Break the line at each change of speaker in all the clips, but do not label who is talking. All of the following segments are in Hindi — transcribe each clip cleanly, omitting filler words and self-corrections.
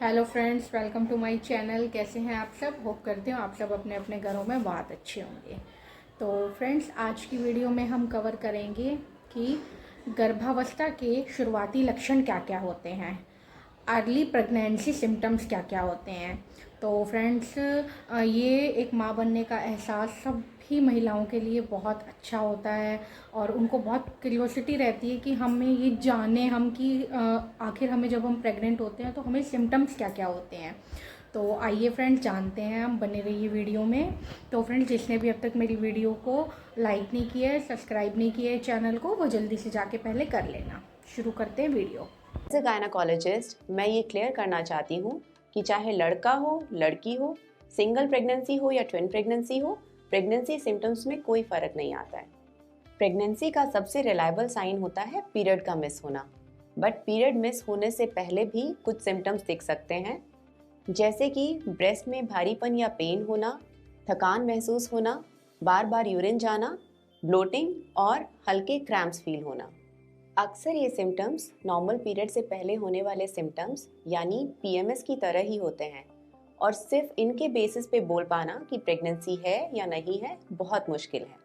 Hello friends, welcome to my channel. कैसे हैं आप सब? होप करते हो आप सब अपने अपने घरों में बहुत अच्छे होंगे। तो फ्रेंड्स, आज की वीडियो में हम कवर करेंगे कि गर्भावस्था के शुरुआती लक्षण क्या क्या होते हैं, अर्ली प्रेगनेंसी सिम्टम्स क्या क्या होते हैं। तो फ्रेंड्स, ये एक माँ बनने का एहसास सभी महिलाओं के लिए बहुत अच्छा होता है और उनको बहुत क्यूरियोसिटी रहती है कि हमें ये जाने हम कि आखिर हमें जब हम प्रेग्नेंट होते हैं तो हमें सिम्टम्स क्या क्या होते हैं। तो आइए फ्रेंड्स, जानते हैं, हम बने रहिए वीडियो में। तो फ्रेंड्स, जिसने भी अब तक मेरी वीडियो को लाइक नहीं किया है, सब्सक्राइब नहीं किया है चैनल को, वो जल्दी से जाके पहले कर लेना। शुरू करते हैं वीडियो।
एज अ गायनाकोलॉजिस्ट मैं ये क्लियर करना चाहती हूँ कि चाहे लड़का हो लड़की हो, सिंगल प्रेगनेंसी हो या ट्विन प्रेगनेंसी हो, प्रेगनेंसी सिम्टम्स में कोई फर्क नहीं आता है। प्रेगनेंसी का सबसे रिलायबल साइन होता है पीरियड का मिस होना, बट पीरियड मिस होने से पहले भी कुछ सिम्टम्स दिख सकते हैं, जैसे कि ब्रेस्ट में भारीपन या पेन होना, थकान महसूस होना, बार बार यूरिन जाना, ब्लोटिंग और हल्के क्रैम्प्स फील होना। अक्सर ये सिम्टम्स नॉर्मल पीरियड से पहले होने वाले सिम्टम्स यानी पीएमएस की तरह ही होते हैं और सिर्फ इनके बेसिस पे बोल पाना कि प्रेगनेंसी है या नहीं है बहुत मुश्किल है।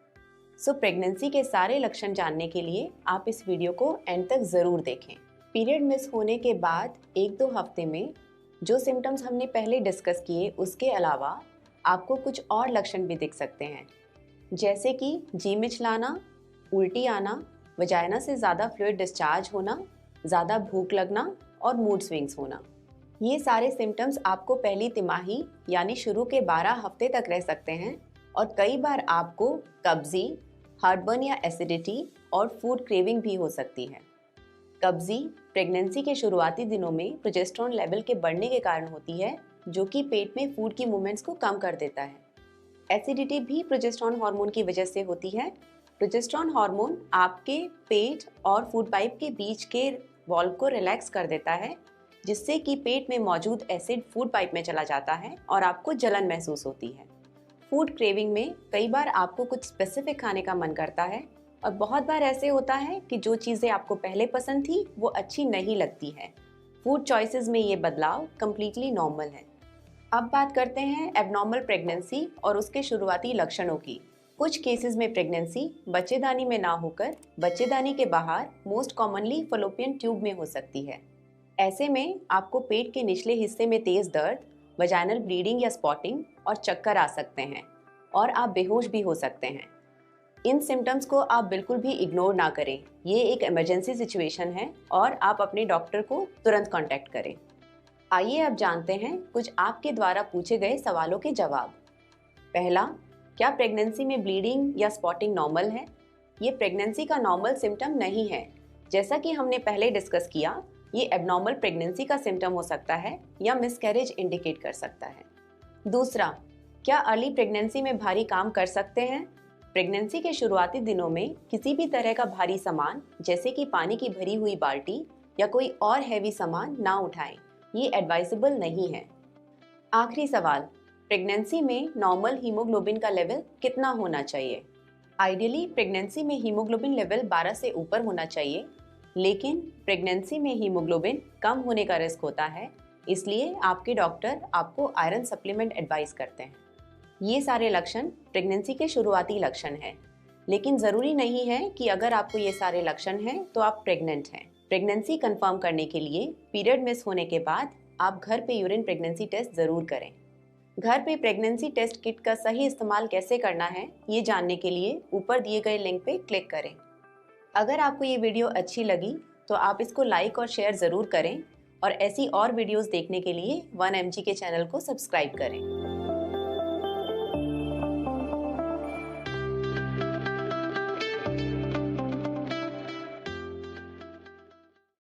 सो प्रेगनेंसी के सारे लक्षण जानने के लिए आप इस वीडियो को एंड तक ज़रूर देखें। पीरियड मिस होने के बाद 1-2 हफ्ते में जो सिम्टम्स हमने पहले डिस्कस किए उसके अलावा आपको कुछ और लक्षण भी दिख सकते हैं, जैसे कि जी मिचलाना, उल्टी आना, वजाइना से ज़्यादा फ्लूइड डिस्चार्ज होना, ज़्यादा भूख लगना और मूड स्विंग्स होना। ये सारे सिम्टम्स आपको पहली तिमाही यानी शुरू के 12 हफ्ते तक रह सकते हैं और कई बार आपको कब्जी, हार्टबर्न या एसिडिटी और फूड क्रेविंग भी हो सकती है। कब्जी प्रेगनेंसी के शुरुआती दिनों में प्रोजेस्टेरॉन लेवल के बढ़ने के कारण होती है, जो कि पेट में फूड की मूवमेंट्स को कम कर देता है। एसिडिटी भी प्रोजेस्टेरॉन हार्मोन की वजह से होती है। प्रोजेस्टेरॉन हार्मोन आपके पेट और फूड पाइप के बीच के वॉल्व को रिलैक्स कर देता है, जिससे कि पेट में मौजूद एसिड फूड पाइप में चला जाता है और आपको जलन महसूस होती है। फूड क्रेविंग में कई बार आपको कुछ स्पेसिफिक खाने का मन करता है और बहुत बार ऐसे होता है कि जो चीज़ें आपको पहले पसंद थी वो अच्छी नहीं लगती है। फूड चॉइसेस में ये बदलाव कम्प्लीटली नॉर्मल है। अब बात करते हैं एबनॉर्मल प्रेगनेंसी और उसके शुरुआती लक्षणों की। कुछ केसेस में प्रेगनेंसी बच्चेदानी में ना होकर बच्चेदानी के बाहर, मोस्ट कॉमनली फलोपियन ट्यूब में हो सकती है। ऐसे में आपको पेट के निचले हिस्से में तेज दर्द, वजाइनल ब्लीडिंग या स्पॉटिंग और चक्कर आ सकते हैं और आप बेहोश भी हो सकते हैं। इन सिम्टम्स को आप बिल्कुल भी इग्नोर ना करें। ये एक इमरजेंसी सिचुएशन है और आप अपने डॉक्टर को तुरंत कॉन्टैक्ट करें। आइए अब जानते हैं कुछ आपके द्वारा पूछे गए सवालों के जवाब। पहला, क्या प्रेगनेंसी में ब्लीडिंग या स्पॉटिंग नॉर्मल है? ये प्रेगनेंसी का नॉर्मल सिम्टम नहीं है। जैसा कि हमने पहले डिस्कस किया, ये एबनॉर्मल प्रेगनेंसी का सिम्टम हो सकता है या मिसकैरेज इंडिकेट कर सकता है। दूसरा, क्या अर्ली प्रेगनेंसी में भारी काम कर सकते हैं? प्रेगनेंसी के शुरुआती दिनों में किसी भी तरह का भारी सामान, जैसे कि पानी की भरी हुई बाल्टी या कोई और हैवी सामान ना उठाएं। ये एडवाइजेबल नहीं है। आखिरी सवाल, प्रेगनेंसी में नॉर्मल हीमोग्लोबिन का लेवल कितना होना चाहिए? आइडियली प्रेगनेंसी में हीमोग्लोबिन लेवल 12 से ऊपर होना चाहिए, लेकिन प्रेगनेंसी में हीमोग्लोबिन कम होने का रिस्क होता है, इसलिए आपके डॉक्टर आपको आयरन सप्लीमेंट एडवाइस करते हैं। ये सारे लक्षण प्रेगनेंसी के शुरुआती लक्षण हैं, लेकिन ज़रूरी नहीं है कि अगर आपको ये सारे लक्षण हैं तो आप प्रेग्नेंट हैं। प्रेगनेंसी कंफर्म करने के लिए पीरियड मिस होने के बाद आप घर पे यूरिन प्रेगनेंसी टेस्ट ज़रूर करें। घर पे प्रेगनेंसी टेस्ट किट का सही इस्तेमाल कैसे करना है, ये जानने के लिए ऊपर दिए गए लिंक पे क्लिक करें। अगर आपको ये वीडियो अच्छी लगी तो आप इसको लाइक और शेयर ज़रूर करें और ऐसी और वीडियोस देखने के लिए 1mg के चैनल को सब्सक्राइब करें।